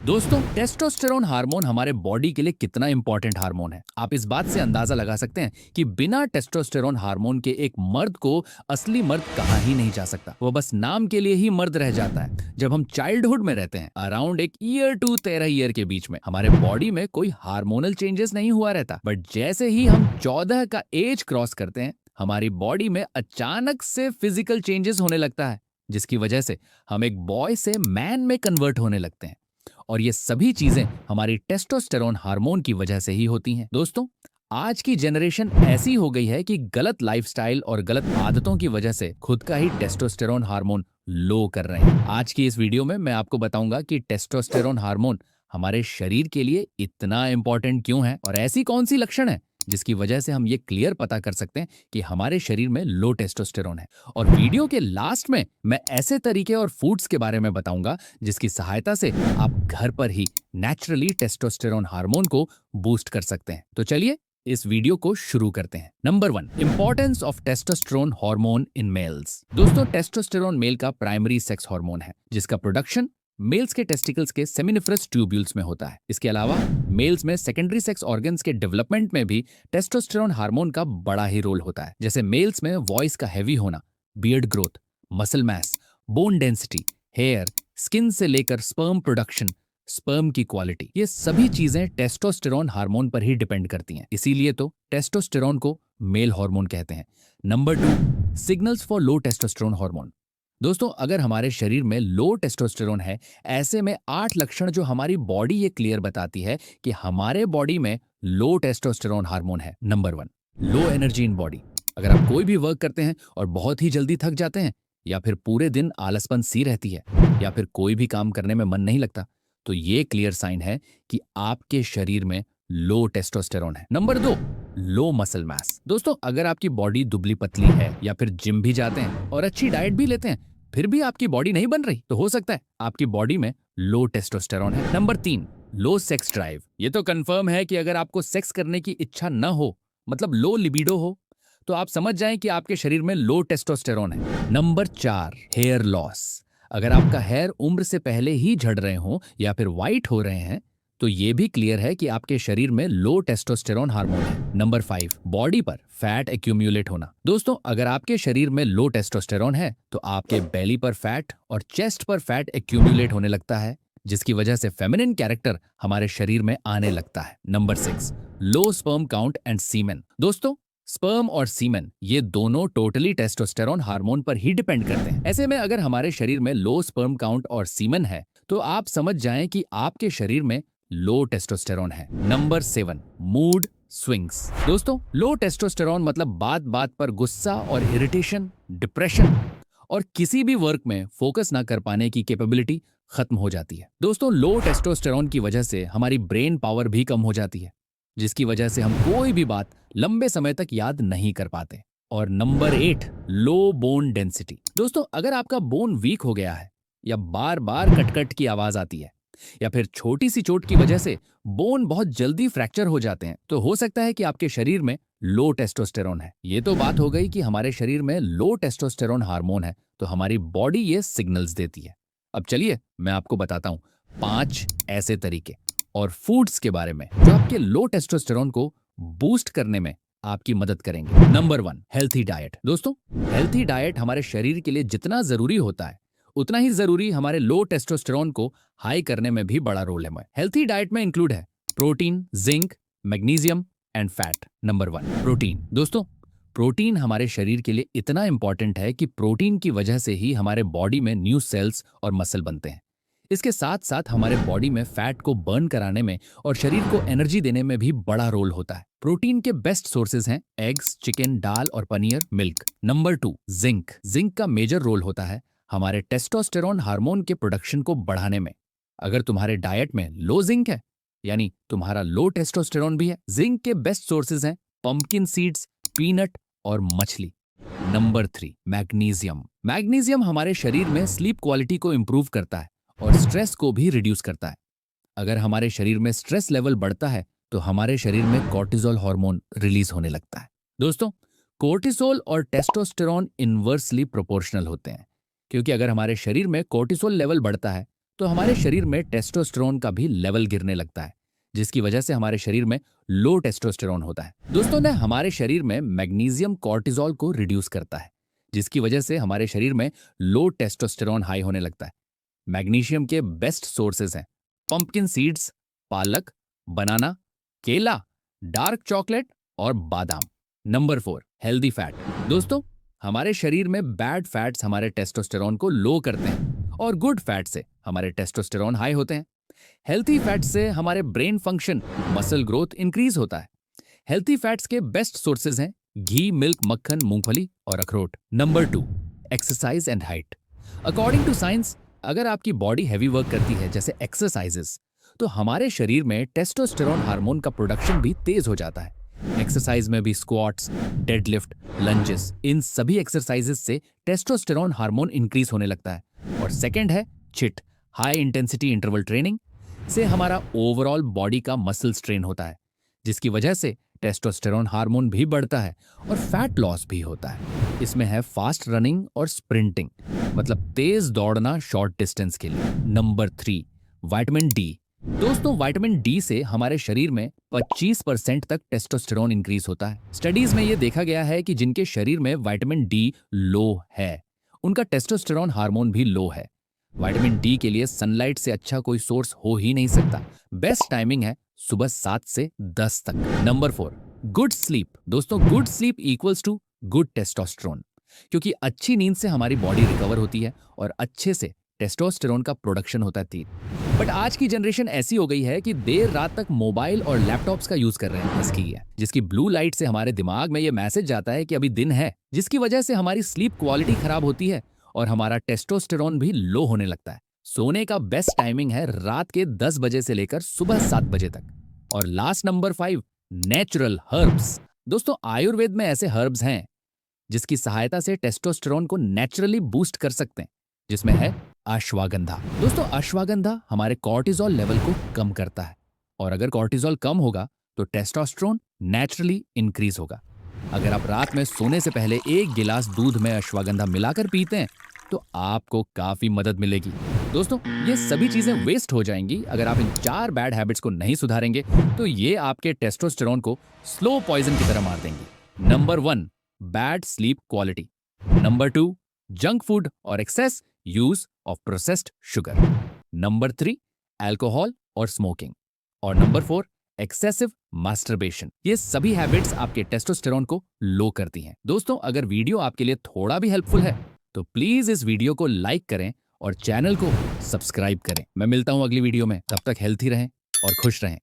दोस्तों, testosterone hormone हमारे body के लिए कितना इंपॉर्टेंट हार्मोन है, आप इस बात से अंदाजा लगा सकते हैं कि बिना टेस्टोस्टेरोन हार्मोन के एक मर्द को असली मर्द कहा ही नहीं जा सकता। वो बस नाम के लिए ही मर्द रह जाता है। जब हम चाइल्डहुड में रहते हैं, अराउंड एक ईयर टू 13 ईयर के बीच में, हमारे बॉडी में कोई हार्मोनल चेंजेस नहीं हुआ रहता। बट जैसे ही हम 14 का एज क्रॉस करते हैं, हमारी बॉडी में अचानक से फिजिकल चेंजेस होने लगता है, जिसकी वजह से हम एक बॉय से मैन में कन्वर्ट होने लगते हैं। और ये सभी चीजें हमारी टेस्टोस्टेरोन हार्मोन की वजह से ही होती हैं। दोस्तों, आज की जनरेशन ऐसी हो गई है कि गलत लाइफस्टाइल और गलत आदतों की वजह से खुद का ही टेस्टोस्टेरोन हार्मोन लो कर रहे हैं। आज की इस वीडियो में मैं आपको बताऊंगा कि टेस्टोस्टेरोन हार्मोन हमारे शरीर के लिए इतना इंपॉर्टेंट क्यों है और ऐसी कौन सी लक्षण है जिसकी वजह से हम ये क्लियर पता कर सकते हैं कि हमारे शरीर में लो टेस्टोस्टेरोन है। और वीडियो के लास्ट में मैं ऐसे तरीके और फूड्स के बारे में बताऊंगा जिसकी सहायता से आप घर पर ही नेचुरली टेस्टोस्टेरोन हार्मोन को बूस्ट कर सकते हैं। तो चलिए इस वीडियो को शुरू करते हैं। Number 1, importance of testosterone hormone in males. दोस्तों, टेस्टोस्टेरोन मेल का प्राइमरी सेक्स हार्मोन है जिसका प्रोडक्शन मेल्स के टेस्टिकल्स के सेमिनिफरस ट्यूब्यूल्स में होता है। इसके अलावा मेल्स में सेकेंडरी सेक्स ऑर्गन्स के डेवलपमेंट में भी टेस्टोस्टेरोन हार्मोन का बड़ा ही रोल होता है। जैसे मेल्स में वॉइस का हैवी होना, beard growth, muscle mass, bone density, hair, skin से लेकर स्पर्म प्रोडक्शन, स्पर्म की क्वालिटी, ये सभी चीजें टेस्टोस्टेरोन हार्मोन पर ही डिपेंड करती हैं। इसीलिए तो टेस्टोस्टेरोन को मेल हार्मोन कहते हैं। Number 2, signals for low testosterone hormone. दोस्तों, अगर हमारे शरीर में लो टेस्टोस्टेरोन है, ऐसे में 8 लक्षण जो हमारी बॉडी ये क्लियर बताती है कि हमारे बॉडी में लो टेस्टोस्टेरोन हार्मोन है। Number 1, low energy in body. अगर आप कोई भी वर्क करते हैं और बहुत ही जल्दी थक जाते हैं, या फिर पूरे दिन आलसपन सी रहती है, या फिर कोई भी काम करने में मन नहीं लगता, तो ये क्लियर साइन है कि आपके शरीर में लो टेस्टोस्टेरोन है। नंबर 2, लो मसल मास। दोस्तों, अगर आपकी बॉडी दुबली पतली है या फिर जिम भी जाते हैं और अच्छी डाइट भी लेते हैं, फिर भी आपकी बॉडी नहीं बन रही, तो हो सकता है आपकी बॉडी में लो टेस्टोस्टेरोन है। नंबर 3, लो सेक्स ड्राइव। ये तो कंफर्म है कि अगर आपको सेक्स करने की इच्छा न हो, मतलब लो लिबिडो हो, तो आप समझ जाएं कि आपके शरीर में लो टेस्टोस्टेरोन है। Number 4, hair loss. अगर आपका हेयर उम्र से पहले ही झड़ रहे हो या फिर व्हाइट हो रहे हैं, तो ये भी क्लियर है कि आपके शरीर में लो टेस्टोस्टेरोन हार्मोन है। नंबर 5, बॉडी पर फैट एक्यूमुलेट होना। दोस्तों, अगर आपके शरीर में लो टेस्टोस्टेरोन है, तो आपके बेली पर फैट और चेस्ट पर फैट एक्यूमुलेट होने लगता है, जिसकी वजह से फेमिनिन कैरेक्टर हमारे शरीर में आने लगता है। Number 6, low sperm count and semen. दोस्तों, स्पर्म और सीमेन ये दोनों टोटली टेस्टोस्टेरोन हार्मोन पर ही डिपेंड करते हैं। ऐसे में अगर हमारे शरीर में लो स्पर्म काउंट और सीमेन है, तो आप समझ जाएं कि आपके शरीर में लो टेस्टोस्टेरोन है। Number 7, mood swings. दोस्तों, लो टेस्टोस्टेरोन मतलब बात बात पर गुस्सा और इरिटेशन, डिप्रेशन और किसी भी वर्क में फोकस ना कर पाने की कैपेबिलिटी खत्म हो जाती है। दोस्तों, लो टेस्टोस्टेरोन की वजह से हमारी ब्रेन पावर भी कम हो जाती है, जिसकी वजह से हम कोई भी बात लंबे समय तक याद नहीं कर पाते। और नंबर 8, लो बोन डेंसिटी। दोस्तों, अगर आपका बोन वीक हो गया है, या बार बार कटकट की आवाज आती है, या फिर छोटी सी चोट की वजह से बोन बहुत जल्दी फ्रैक्चर हो जाते हैं, तो हो सकता है कि आपके शरीर में लो टेस्टोस्टेरोन है। ये तो बात हो गई कि हमारे शरीर में लो टेस्टोस्टेरोन हार्मोन है, तो हमारी बॉडी ये सिग्नल्स देती है। अब चलिए मैं आपको बताता हूं 5 ऐसे तरीके और फूड्स के बारे में जो आपके लो टेस्टोस्टेरोन को बूस्ट करने में आपकी मदद करेंगे। Number 1, healthy diet. दोस्तों, हेल्थी डाइट हमारे शरीर के लिए जितना जरूरी होता है, उतना ही जरूरी हमारे लो टेस्टोस्टेरोन को हाई करने में भी बड़ा रोल है। हेल्थी डाइट में इंक्लूड है protein, zinc, magnesium and fat. Number 1, protein. दोस्तों, प्रोटीन हमारे शरीर के लिए इतना इंपॉर्टेंट है कि प्रोटीन की वजह से ही हमारे बॉडी में न्यू सेल्स और मसल बनते हैं। इसके साथ साथ हमारे बॉडी में फैट को बर्न कराने में और शरीर को एनर्जी देने में भी बड़ा रोल होता है। प्रोटीन के बेस्ट सोर्सेज हैं एग्स, चिकन, दाल और paneer, milk. Number 2, zinc. Zinc का मेजर रोल होता है हमारे टेस्टोस्टेरोन हार्मोन के प्रोडक्शन को बढ़ाने में। अगर तुम्हारे डाइट में लो जिंक है, यानी तुम्हारा लो टेस्टोस्टेरोन भी है। जिंक के बेस्ट सोर्सेज हैं पंपकिन सीड्स, पीनट और मछली। Number 3, magnesium. मैग्नीशियम हमारे शरीर में स्लीप क्वालिटी को इंप्रूव करता है और स्ट्रेस को भी रिड्यूस करता है। अगर हमारे शरीर में स्ट्रेस लेवल बढ़ता है, तो हमारे शरीर में कॉर्टिसोल हार्मोन रिलीज होने लगता है। दोस्तों, कोर्टिसोल और टेस्टोस्टेरोन इनवर्सली प्रोपोर्शनल होते हैं, क्योंकि अगर हमारे शरीर में कोर्टिसोल लेवल बढ़ता है, तो हमारे शरीर में टेस्टोस्टेरोन का भी लेवल गिरने लगता है, जिसकी वजह से हमारे शरीर में लो टेस्टोस्टेरोन होता है। दोस्तों ने हमारे शरीर में मैग्नीशियम कॉर्टिसोल को रिड्यूस करता है, जिसकी वजह से हमारे शरीर में लो टेस्टोस्टेरोन हाई होने लगता है। मैग्नीशियम के बेस्ट सोर्सेज हैं पंपकिन सीड्स, पालक, बनाना, केला, डार्क चॉकलेट और बादाम। Number 4, healthy fat. दोस्तों हमारे शरीर में बैड फैट्स हमारे टेस्टोस्टेरोन को लो करते हैं और गुड फैट से हमारे टेस्टोस्टेरोन हाई होते हैं। हेल्थी फैट से हमारे brain function, muscle growth increase होता है। हेल्थी फैट्स के बेस्ट सोर्सेज हैं घी, मिल्क, मक्खन, मूंगफली और अखरोट। Number 2, exercise and height. According to science, अगर आपकी बॉडी हैवी वर्क करती है जैसे एक्सरसाइजेस, तो हमारे शरीर में टेस्टोस्टेरोन हार्मोन का प्रोडक्शन भी तेज हो जाता है। एक्सरसाइज में भी स्क्वाट्स, डेडलिफ्ट, लंजेस, इन सभी एक्सरसाइजेस से टेस्टोस्टेरोन हार्मोन इंक्रीज होने लगता है। और सेकंड है chit, high intensity interval training से हमारा ओवरऑल बॉडी का मसल स्ट्रेन होता है, जिसकी वजह से टेस्टोस्टेरोन हार्मोन भी बढ़ता है और फैट लॉस भी होता है। इसमें है फास्ट रनिंग और स्प्रिंटिंग, मतलब तेज दौड़ना शॉर्ट डिस्टेंस के लिए। Number 3, vitamin D. दोस्तों विटामिन डी से हमारे शरीर में 25% तक टेस्टोस्टेरोन इंक्रीज होता है। स्टडीज में यह देखा गया है कि जिनके शरीर में विटामिन डी लो है, उनका टेस्टोस्टेरोन हार्मोन भी लो है। विटामिन डी के लिए सनलाइट से अच्छा कोई सोर्स हो ही नहीं सकता। बेस्ट टाइमिंग है सुबह 7 से 10 तक। Number 4, good sleep. दोस्तों good sleep equals to good testosterone, क्योंकि अच्छी नींद से हमारी बॉडी रिकवर होती है और अच्छे से टेस्टोस्टेरोन का प्रोडक्शन होता है। बट आज की जनरेशन ऐसी हो गई है कि देर रात तक मोबाइल और लैपटॉप्स का यूज कर रहे हैं, जिसकी ब्लू लाइट से हमारे दिमाग में ये मैसेज जाता है कि अभी दिन है, जिसकी वजह से हमारी स्लीप क्वालिटी खराब होती है और हमारा टेस्टोस्टेरोन भी लो होने लगता है। सोने का बेस्ट टाइमिंग है रात के 10 बजे से लेकर सुबह 7 बजे तक। और लास्ट नंबर 5, नेचुरल हर्ब्स। दोस्तों आयुर्वेद में ऐसे हर्ब्स हैं जिसकी सहायता से टेस्टोस्टेरोन को नेचुरली बूस्ट कर सकते हैं, जिसमें है अश्वगंधा। दोस्तों अश्वगंधा हमारे कॉर्टिसोल लेवल को कम करता है और अगर कॉर्टिसोल कम होगा तो टेस्टोस्टेरोन नेचुरली इंक्रीज होगा। अगर आप रात में सोने से पहले 1 गिलास दूध में अश्वगंधा मिलाकर पीते हैं तो आपको काफी मदद मिलेगी। दोस्तों ये सभी चीजें वेस्ट हो जाएंगी अगर आप इन 4 बैड हैबिट्स को नहीं सुधारेंगे, तो ये आपके टेस्टोस्टेरोन को स्लो पॉइजन की तरह मार देंगी। Number 1, bad sleep quality. Number 2, junk food और excess use of processed sugar. Number 3, alcohol और स्मोकिंग। और नंबर 4, एक्सेसिव मास्टरबेशन। ये सभी हैबिट्स आपके टेस्टोस्टेरोन को लो करती हैं। दोस्तों अगर वीडियो आपके लिए थोड़ा भी हेल्पफुल है तो प्लीज इस वीडियो को लाइक करें और चैनल को सब्सक्राइब करें। मैं मिलता हूं अगली वीडियो में, तब तक हेल्थी रहें और खुश रहें।